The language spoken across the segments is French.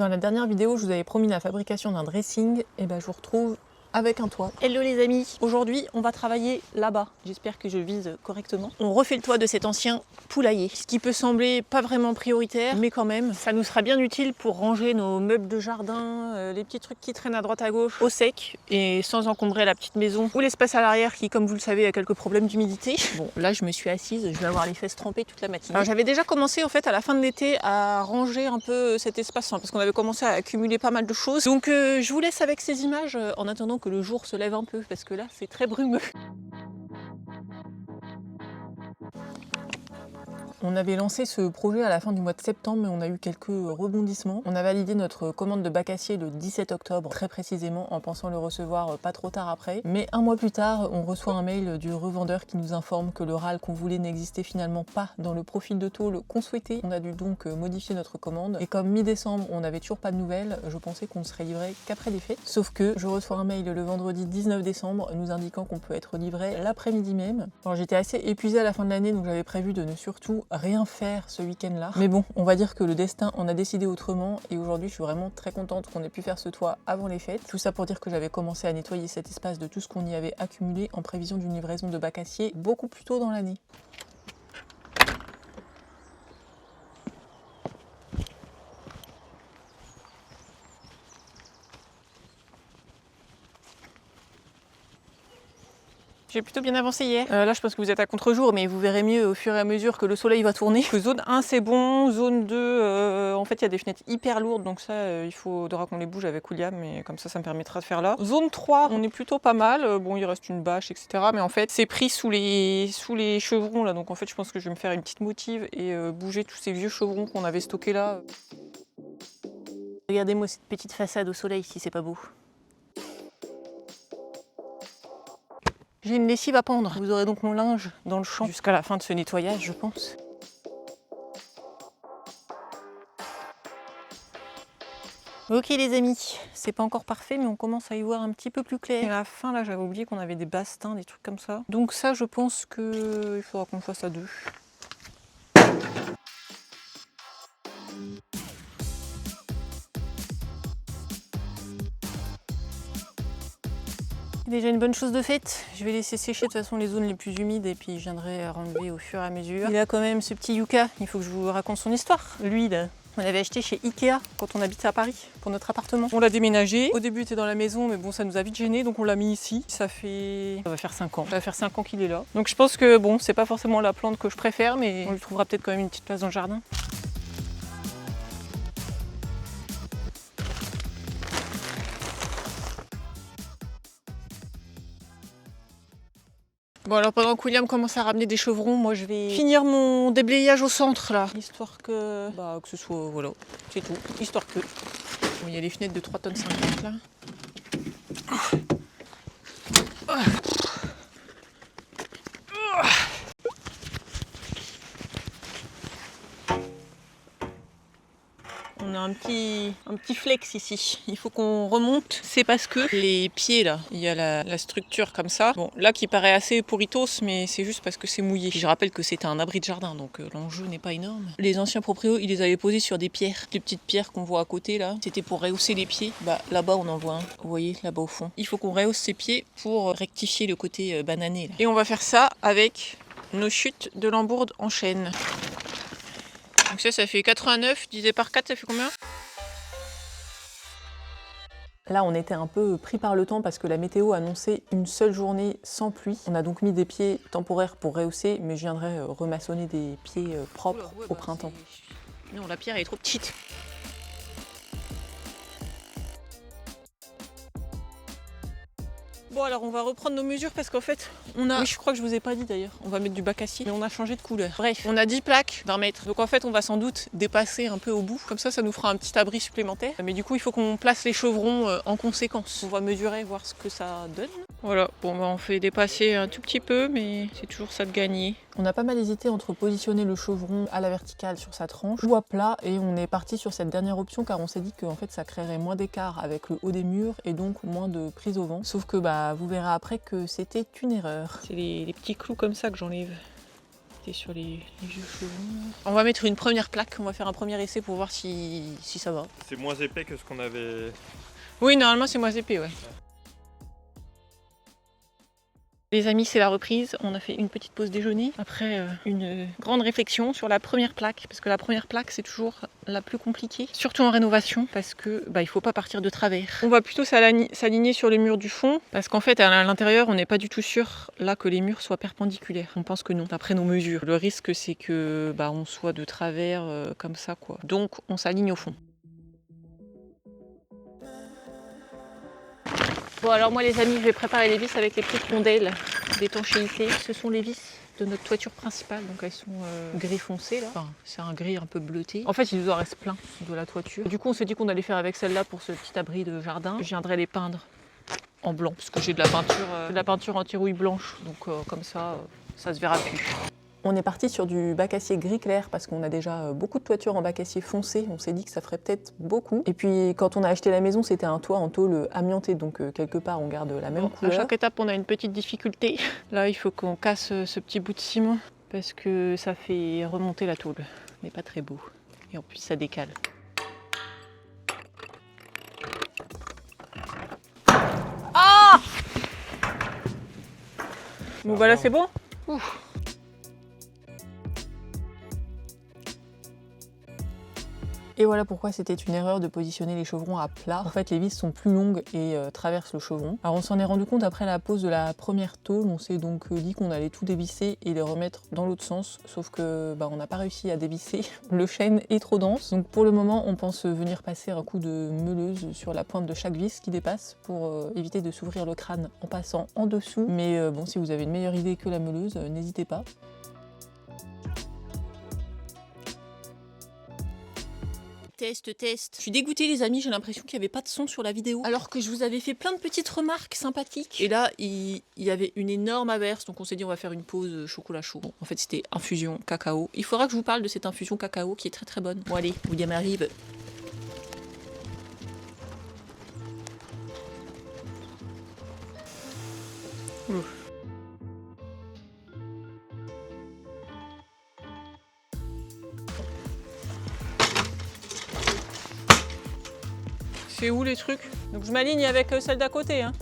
Dans la dernière vidéo, je vous avais promis la fabrication d'un dressing, et ben je vous retrouve avec un toit. Hello les amis, aujourd'hui on va travailler là-bas, j'espère que je vise correctement. On refait le toit de cet ancien poulailler, ce qui peut sembler pas vraiment prioritaire, mais quand même, ça nous sera bien utile pour ranger nos meubles de jardin, les petits trucs qui traînent à droite à gauche, au sec, et sans encombrer la petite maison, ou l'espace à l'arrière qui, comme vous le savez, a quelques problèmes d'humidité. Bon, là je me suis assise, je vais avoir les fesses trempées toute la matinée. Alors j'avais déjà commencé en fait à la fin de l'été à ranger un peu cet espace, parce qu'on avait commencé à accumuler pas mal de choses. Donc je vous laisse avec ces images en attendant que le jour se lève un peu, parce que là c'est très brumeux. On avait lancé ce projet à la fin du mois de septembre, mais on a eu quelques rebondissements. On a validé notre commande de bac acier le 17 octobre, très précisément, en pensant le recevoir pas trop tard après. Mais un mois plus tard, on reçoit un mail du revendeur qui nous informe que le râle qu'on voulait n'existait finalement pas dans le profil de tôle qu'on souhaitait. On a dû donc modifier notre commande. Et comme mi-décembre, on n'avait toujours pas de nouvelles, je pensais qu'on ne serait livré qu'après les fêtes. Sauf que je reçois un mail le vendredi 19 décembre nous indiquant qu'on peut être livré l'après-midi même. Alors j'étais assez épuisée à la fin de l'année, donc j'avais prévu de ne surtout rien faire ce week-end-là. Mais bon, on va dire que le destin en a décidé autrement, et aujourd'hui je suis vraiment très contente qu'on ait pu faire ce toit avant les fêtes. Tout ça pour dire que j'avais commencé à nettoyer cet espace de tout ce qu'on y avait accumulé en prévision d'une livraison de bac acier beaucoup plus tôt dans l'année. J'ai plutôt bien avancé hier. Là, je pense que vous êtes à contre-jour, mais vous verrez mieux au fur et à mesure que le soleil va tourner. Zone 1, c'est bon. Zone 2, en fait, il y a des fenêtres hyper lourdes, donc ça, il faudra qu'on les bouge avec William, mais comme ça me permettra de faire là. Zone 3, on est plutôt pas mal. Bon, il reste une bâche, etc. Mais en fait, c'est pris sous les chevrons, là. Donc en fait, je pense que je vais me faire une petite motive et bouger tous ces vieux chevrons qu'on avait stockés là. Regardez-moi cette petite façade au soleil, si c'est pas beau. J'ai une lessive à pendre. Vous aurez donc mon linge dans le champ jusqu'à la fin de ce nettoyage, je pense. Ok les amis, c'est pas encore parfait, mais on commence à y voir un petit peu plus clair. Et à la fin là, j'avais oublié qu'on avait des bastins, des trucs comme ça. Donc ça, je pense qu'il faudra qu'on le fasse à deux. Déjà une bonne chose de faite, je vais laisser sécher de toute façon les zones les plus humides et puis je viendrai renlever au fur et à mesure. Il a quand même ce petit Yuka, il faut que je vous raconte son histoire. Lui, on l'avait acheté chez Ikea quand on habitait à Paris pour notre appartement. On l'a déménagé, au début il était dans la maison mais bon ça nous a vite gêné donc on l'a mis ici. Ça va faire 5 ans. Ça va faire 5 ans qu'il est là. Donc je pense que bon c'est pas forcément la plante que je préfère mais on lui trouvera peut-être quand même une petite place dans le jardin. Bon alors pendant que William commence à ramener des chevrons, moi je vais finir mon déblayage au centre là. Histoire que ce soit, voilà, c'est tout. Histoire que... Bon, il y a les fenêtres de 3,50 tonnes là. On a un petit flex ici. Il faut qu'on remonte. C'est parce que les pieds là, il y a la structure comme ça. Bon, là qui paraît assez pourritos, mais c'est juste parce que c'est mouillé. Puis je rappelle que c'était un abri de jardin, donc l'enjeu n'est pas énorme. Les anciens proprios, ils les avaient posés sur des pierres. Les petites pierres qu'on voit à côté là, c'était pour rehausser les pieds. Bah là-bas on en voit un. Vous voyez là-bas au fond. Il faut qu'on rehausse ces pieds pour rectifier le côté banané là. Et on va faire ça avec nos chutes de lambourde en chêne. Donc ça fait 89, divisé par 4, ça fait combien? Là, on était un peu pris par le temps parce que la météo annonçait une seule journée sans pluie. On a donc mis des pieds temporaires pour rehausser, mais je viendrai remaçonner des pieds propres au printemps. Non, la pierre elle est trop petite. Bon alors on va reprendre nos mesures parce qu'en fait on a... Oui je crois que je vous ai pas dit d'ailleurs, on va mettre du bac acier mais on a changé de couleur. Bref, on a 10 plaques d'1 mètre. Donc en fait on va sans doute dépasser un peu au bout. Comme ça nous fera un petit abri supplémentaire. Mais du coup il faut qu'on place les chevrons en conséquence. On va mesurer, voir ce que ça donne. Voilà, bon on fait dépasser un tout petit peu mais c'est toujours ça de gagner. On a pas mal hésité entre positionner le chevron à la verticale sur sa tranche ou à plat et on est parti sur cette dernière option car on s'est dit que en fait ça créerait moins d'écart avec le haut des murs et donc moins de prise au vent. Sauf que vous verrez après que c'était une erreur. C'est les petits clous comme ça que j'enlève. C'était sur les vieux chevrons. On va mettre une première plaque, on va faire un premier essai pour voir si ça va. C'est moins épais que ce qu'on avait... Oui, normalement c'est moins épais, ouais. Les amis, c'est la reprise. On a fait une petite pause déjeuner. Après, une grande réflexion sur la première plaque. Parce que la première plaque, c'est toujours la plus compliquée. Surtout en rénovation, parce que il faut pas partir de travers. On va plutôt s'aligner sur le mur du fond. Parce qu'en fait, à l'intérieur, on n'est pas du tout sûr là que les murs soient perpendiculaires. On pense que non, d'après nos mesures. Le risque, c'est que on soit de travers comme ça, quoi. Donc, on s'aligne au fond. Bon alors moi les amis, je vais préparer les vis avec les petites rondelles d'étanchéité. Ce sont les vis de notre toiture principale, donc elles sont gris foncé là. Enfin, c'est un gris un peu bleuté. En fait il nous en reste plein de la toiture. Du coup on s'est dit qu'on allait faire avec celle-là pour ce petit abri de jardin. Je viendrai les peindre en blanc, parce que j'ai de la peinture anti-rouille blanche, donc comme ça, ça se verra plus. On est parti sur du bac acier gris clair parce qu'on a déjà beaucoup de toitures en bac acier foncé. On s'est dit que ça ferait peut-être beaucoup. Et puis quand on a acheté la maison, c'était un toit en tôle amianté, donc quelque part on garde la même couleur. À chaque étape, on a une petite difficulté. Là, il faut qu'on casse ce petit bout de ciment parce que ça fait remonter la tôle. Mais pas très beau. Et en plus, ça décale. Ah! Bon, bah là, c'est bon. Ouf. Et voilà pourquoi c'était une erreur de positionner les chevrons à plat. En fait, les vis sont plus longues et traversent le chevron. Alors on s'en est rendu compte après la pose de la première tôle. On s'est donc dit qu'on allait tout dévisser et les remettre dans l'autre sens. Sauf que on n'a pas réussi à dévisser. Le chêne est trop dense. Donc pour le moment, on pense venir passer un coup de meuleuse sur la pointe de chaque vis qui dépasse pour éviter de s'ouvrir le crâne en passant en dessous. Mais bon, si vous avez une meilleure idée que la meuleuse, n'hésitez pas. Test. Je suis dégoûtée les amis, j'ai l'impression qu'il n'y avait pas de son sur la vidéo. Alors que je vous avais fait plein de petites remarques sympathiques. Et là, il y avait une énorme averse, donc on s'est dit on va faire une pause chocolat chaud. Bon, en fait c'était infusion cacao. Il faudra que je vous parle de cette infusion cacao qui est très très bonne. Bon allez, William arrive. Ouf. C'est où les trucs? Donc je m'aligne avec celle d'à côté. Hein.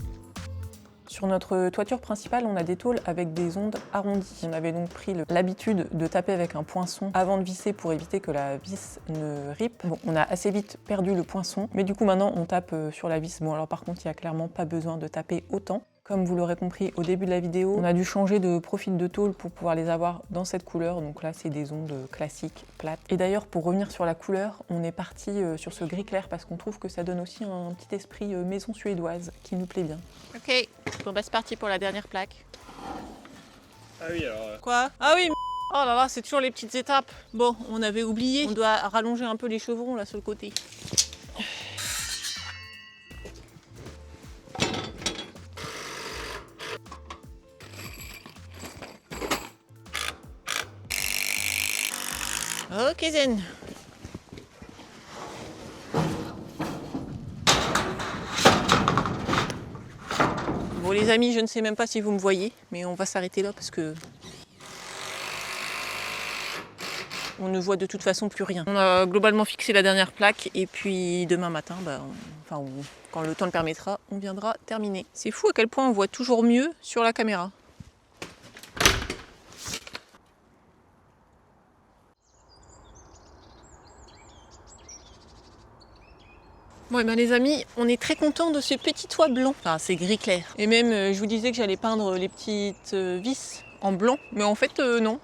Sur notre toiture principale, on a des tôles avec des ondes arrondies. On avait donc pris l'habitude de taper avec un poinçon avant de visser pour éviter que la vis ne rippe. Bon, on a assez vite perdu le poinçon, mais du coup maintenant on tape sur la vis. Bon alors par contre, il n'y a clairement pas besoin de taper autant. Comme vous l'aurez compris au début de la vidéo, on a dû changer de profil de tôle pour pouvoir les avoir dans cette couleur. Donc là, c'est des ondes classiques, plates. Et d'ailleurs, pour revenir sur la couleur, on est parti sur ce gris clair parce qu'on trouve que ça donne aussi un petit esprit maison suédoise qui nous plaît bien. Ok, bon bah c'est parti pour la dernière plaque. Ah oui, alors... Quoi? Ah oui, oh là là, c'est toujours les petites étapes. Bon, on avait oublié, on doit rallonger un peu les chevrons là sur le côté. Ok Zen. Bon les amis, je ne sais même pas si vous me voyez, mais on va s'arrêter là parce que on ne voit de toute façon plus rien. On a globalement fixé la dernière plaque et puis demain matin, quand le temps le permettra, on viendra terminer. C'est fou à quel point on voit toujours mieux sur la caméra. Bon et ben les amis, on est très contents de ce petit toit blanc. Enfin c'est gris clair. Et même je vous disais que j'allais peindre les petites vis en blanc, mais en fait non.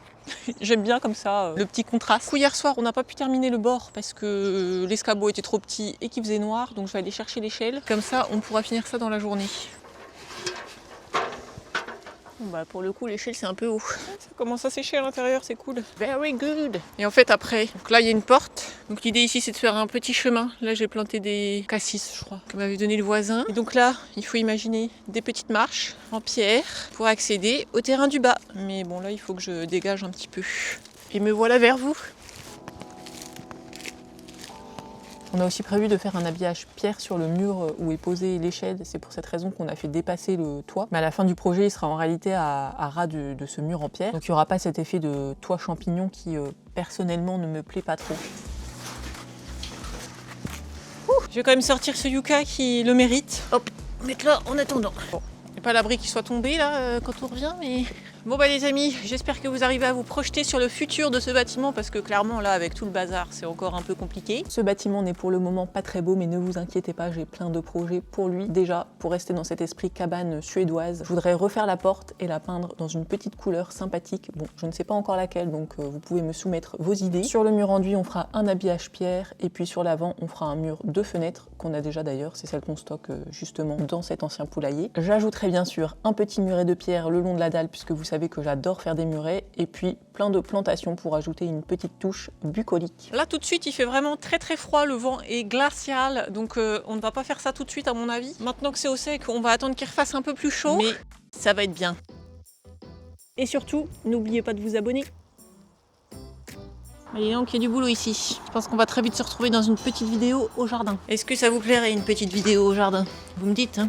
J'aime bien comme ça, le petit contraste. Du coup, hier soir, on n'a pas pu terminer le bord parce que l'escabeau était trop petit et qu'il faisait noir, donc je vais aller chercher l'échelle. Comme ça, on pourra finir ça dans la journée. Bon bah pour le coup l'échelle c'est un peu haut. Ça commence à sécher à l'intérieur, c'est cool. Very good. Et en fait après, donc là il y a une porte. Donc l'idée ici c'est de faire un petit chemin. Là j'ai planté des cassis je crois, que m'avait donné le voisin. Et donc là il faut imaginer des petites marches en pierre pour accéder au terrain du bas. Mais bon là il faut que je dégage un petit peu. Et me voilà vers vous. On a aussi prévu de faire un habillage pierre sur le mur où est posée l'échelle. C'est pour cette raison qu'on a fait dépasser le toit. Mais à la fin du projet, il sera en réalité à ras de ce mur en pierre. Donc il n'y aura pas cet effet de toit champignon qui personnellement ne me plaît pas trop. Je vais quand même sortir ce yucca qui le mérite. Hop, mettre là en attendant. Bon, il n'y a pas l'abri qu'il soit tombé là quand on revient, mais... Bon bah les amis, j'espère que vous arrivez à vous projeter sur le futur de ce bâtiment parce que clairement là avec tout le bazar c'est encore un peu compliqué. Ce bâtiment n'est pour le moment pas très beau mais ne vous inquiétez pas, j'ai plein de projets pour lui. Déjà, pour rester dans cet esprit cabane suédoise, je voudrais refaire la porte et la peindre dans une petite couleur sympathique. Bon, je ne sais pas encore laquelle donc vous pouvez me soumettre vos idées. Sur le mur enduit on fera un habillage pierre et puis sur l'avant on fera un mur de fenêtres qu'on a déjà d'ailleurs, c'est celle qu'on stocke justement dans cet ancien poulailler. J'ajouterai bien sûr un petit muret de pierre le long de la dalle puisque vous savez que j'adore faire des murets et puis plein de plantations pour ajouter une petite touche bucolique. Là tout de suite il fait vraiment très très froid, le vent est glacial donc on ne va pas faire ça tout de suite à mon avis. Maintenant que c'est au sec on va attendre qu'il refasse un peu plus chaud mais ça va être bien. Et surtout n'oubliez pas de vous abonner. Allez donc il y a du boulot ici. Je pense qu'on va très vite se retrouver dans une petite vidéo au jardin. Est-ce que ça vous plairait une petite vidéo au jardin? Vous me dites hein.